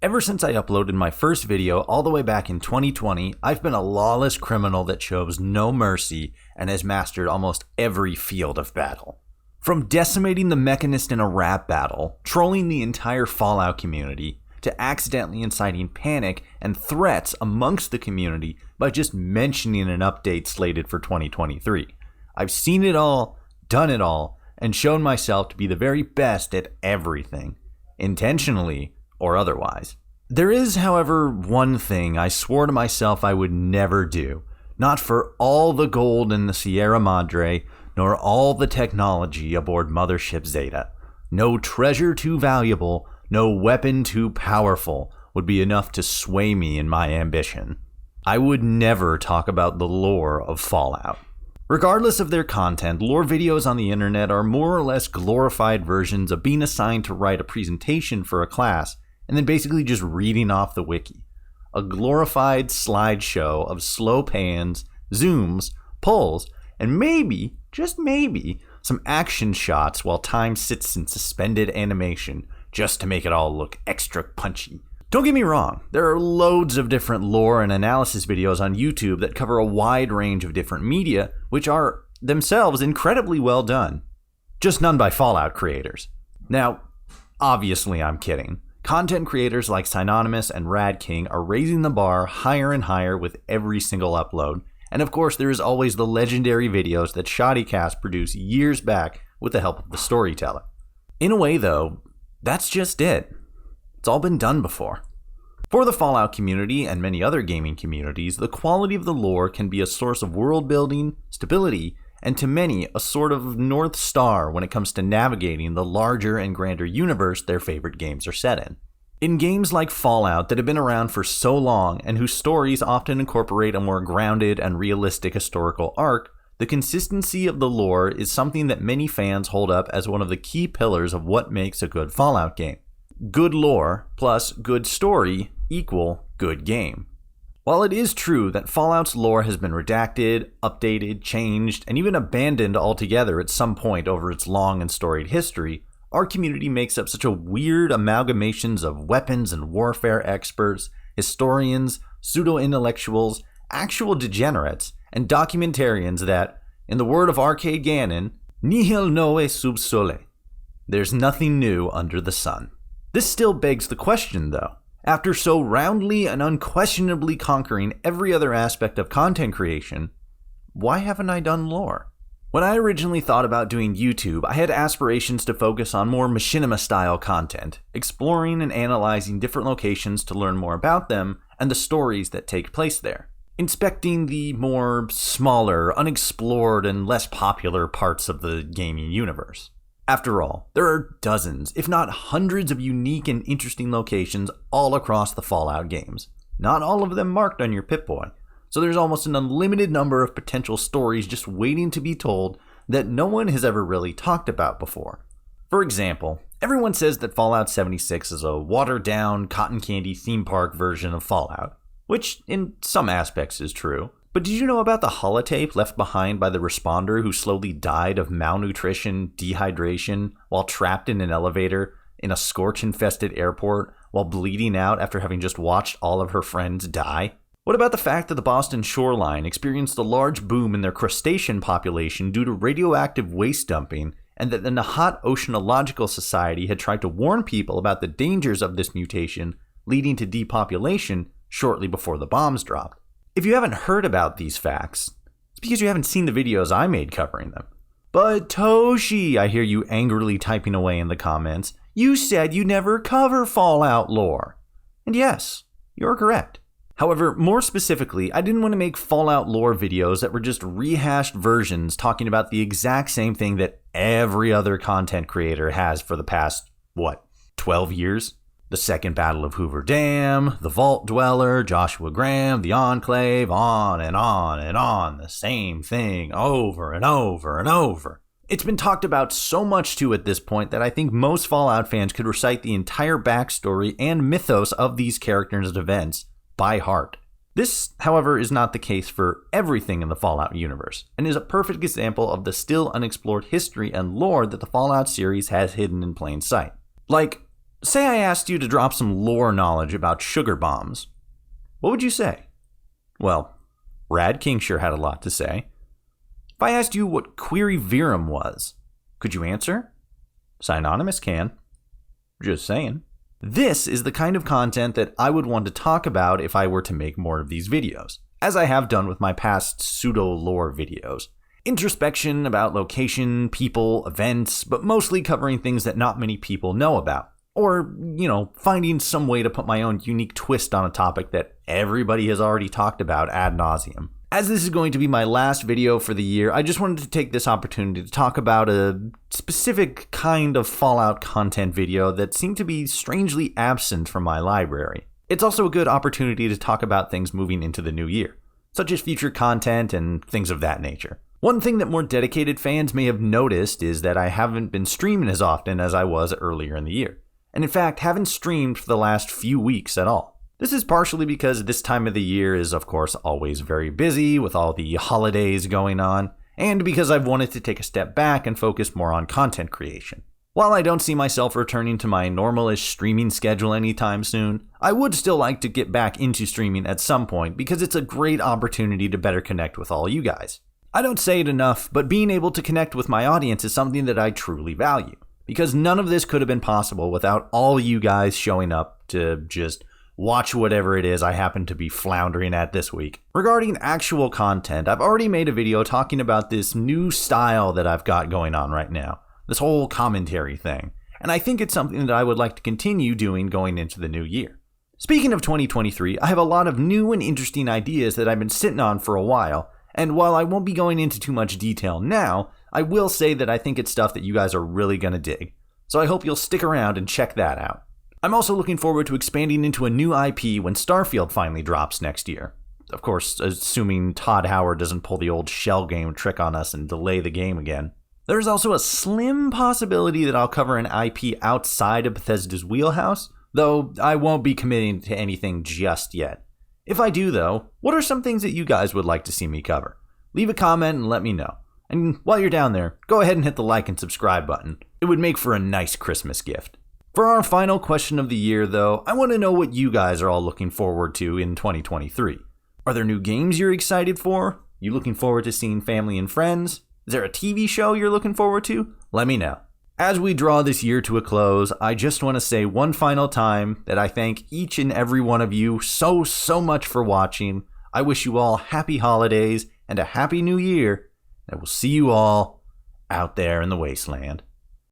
Ever since I uploaded my first video all the way back in 2020, I've been a lawless criminal that shows no mercy and has mastered almost every field of battle. From decimating the Mechanist in a rap battle, trolling the entire Fallout community, to accidentally inciting panic and threats amongst the community by just mentioning an update slated for 2023. I've seen it all, done it all, and shown myself to be the very best at everything, intentionally or otherwise. There is, however, one thing I swore to myself I would never do, not for all the gold in the Sierra Madre, nor all the technology aboard Mothership Zeta. No treasure too valuable, no weapon too powerful would be enough to sway me in my ambition. I would never talk about the lore of Fallout. Regardless of their content, lore videos on the internet are more or less glorified versions of being assigned to write a presentation for a class and then basically just reading off the wiki. A glorified slideshow of slow pans, zooms, pulls, and maybe, just maybe, some action shots while time sits in suspended animation just to make it all look extra punchy. Don't get me wrong, there are loads of different lore and analysis videos on YouTube that cover a wide range of different media, which are themselves incredibly well done. Just none by Fallout creators. Now, obviously I'm kidding. Content creators like Synonymous and Rad King are raising the bar higher and higher with every single upload, and of course there is always the legendary videos that Shoddycast produced years back with the help of the storyteller. In a way though, that's just it. It's all been done before. For the Fallout community and many other gaming communities, the quality of the lore can be a source of world building, stability, and to many, a sort of North Star when it comes to navigating the larger and grander universe their favorite games are set in. In games like Fallout that have been around for so long and whose stories often incorporate a more grounded and realistic historical arc, the consistency of the lore is something that many fans hold up as one of the key pillars of what makes a good Fallout game. Good lore plus good story equal good game. While it is true that Fallout's lore has been redacted, updated, changed, and even abandoned altogether at some point over its long and storied history, our community makes up such a weird amalgamations of weapons and warfare experts, historians, pseudo-intellectuals, actual degenerates, and documentarians that, in the word of Arcade Gannon, nihil noe sub sole. There's nothing new under the sun. This still begs the question, though. After so roundly and unquestionably conquering every other aspect of content creation, why haven't I done lore? When I originally thought about doing YouTube, I had aspirations to focus on more machinima-style content, exploring and analyzing different locations to learn more about them and the stories that take place there, inspecting the more smaller, unexplored, and less popular parts of the gaming universe. After all, there are dozens, if not hundreds of unique and interesting locations all across the Fallout games. Not all of them marked on your Pip-Boy, so there's almost an unlimited number of potential stories just waiting to be told that no one has ever really talked about before. For example, everyone says that Fallout 76 is a watered-down, cotton candy theme park version of Fallout, which in some aspects is true. But did you know about the holotape left behind by the responder who slowly died of malnutrition, dehydration, while trapped in an elevator in a scorch-infested airport while bleeding out after having just watched all of her friends die? What about the fact that the Boston shoreline experienced a large boom in their crustacean population due to radioactive waste dumping, and that the Nahat Oceanological Society had tried to warn people about the dangers of this mutation leading to depopulation shortly before the bombs dropped? If you haven't heard about these facts, it's because you haven't seen the videos I made covering them. But Toshi, I hear you angrily typing away in the comments, you said you never cover Fallout lore. And yes, you're correct. However, more specifically, I didn't want to make Fallout lore videos that were just rehashed versions talking about the exact same thing that every other content creator has for the past, 12 years? The Second Battle of Hoover Dam, The Vault Dweller, Joshua Graham, The Enclave, on and on and on, the same thing over and over and over. It's been talked about so much too at this point that I think most Fallout fans could recite the entire backstory and mythos of these characters and events by heart. This, however, is not the case for everything in the Fallout universe, and is a perfect example of the still unexplored history and lore that the Fallout series has hidden in plain sight. Like, Say I asked you to drop some lore knowledge about sugar bombs. What would you say? Well, Rad King sure had a lot to say. If I asked you what Query Virum was, could you answer? Synonymous can. Just saying. This is the kind of content that I would want to talk about if I were to make more of these videos, as I have done with my past pseudo-lore videos. Introspection about location, people, events, but mostly covering things that not many people know about. Or, finding some way to put my own unique twist on a topic that everybody has already talked about ad nauseum. As this is going to be my last video for the year, I just wanted to take this opportunity to talk about a specific kind of Fallout content video that seemed to be strangely absent from my library. It's also a good opportunity to talk about things moving into the new year, such as future content and things of that nature. One thing that more dedicated fans may have noticed is that I haven't been streaming as often as I was earlier in the year, and in fact haven't streamed for the last few weeks at all. This is partially because this time of the year is of course always very busy with all the holidays going on, and because I've wanted to take a step back and focus more on content creation. While I don't see myself returning to my normal-ish streaming schedule anytime soon, I would still like to get back into streaming at some point because it's a great opportunity to better connect with all you guys. I don't say it enough, but being able to connect with my audience is something that I truly value, because none of this could have been possible without all you guys showing up to just watch whatever it is I happen to be floundering at this week. Regarding actual content, I've already made a video talking about this new style that I've got going on right now, this whole commentary thing, and I think it's something that I would like to continue doing going into the new year. Speaking of 2023, I have a lot of new and interesting ideas that I've been sitting on for a while, and while I won't be going into too much detail now, I will say that I think it's stuff that you guys are really gonna dig, so I hope you'll stick around and check that out. I'm also looking forward to expanding into a new IP when Starfield finally drops next year. Of course, assuming Todd Howard doesn't pull the old shell game trick on us and delay the game again. There's also a slim possibility that I'll cover an IP outside of Bethesda's wheelhouse, though I won't be committing to anything just yet. If I do though, what are some things that you guys would like to see me cover? Leave a comment and let me know. And while you're down there, go ahead and hit the like and subscribe button. It would make for a nice Christmas gift. For our final question of the year, though, I want to know what you guys are all looking forward to in 2023. Are there new games you're excited for? You looking forward to seeing family and friends? Is there a TV show you're looking forward to? Let me know. As we draw this year to a close, I just want to say one final time that I thank each and every one of you so much for watching. I wish you all happy holidays and a happy new year, and I will see you all out there in the wasteland.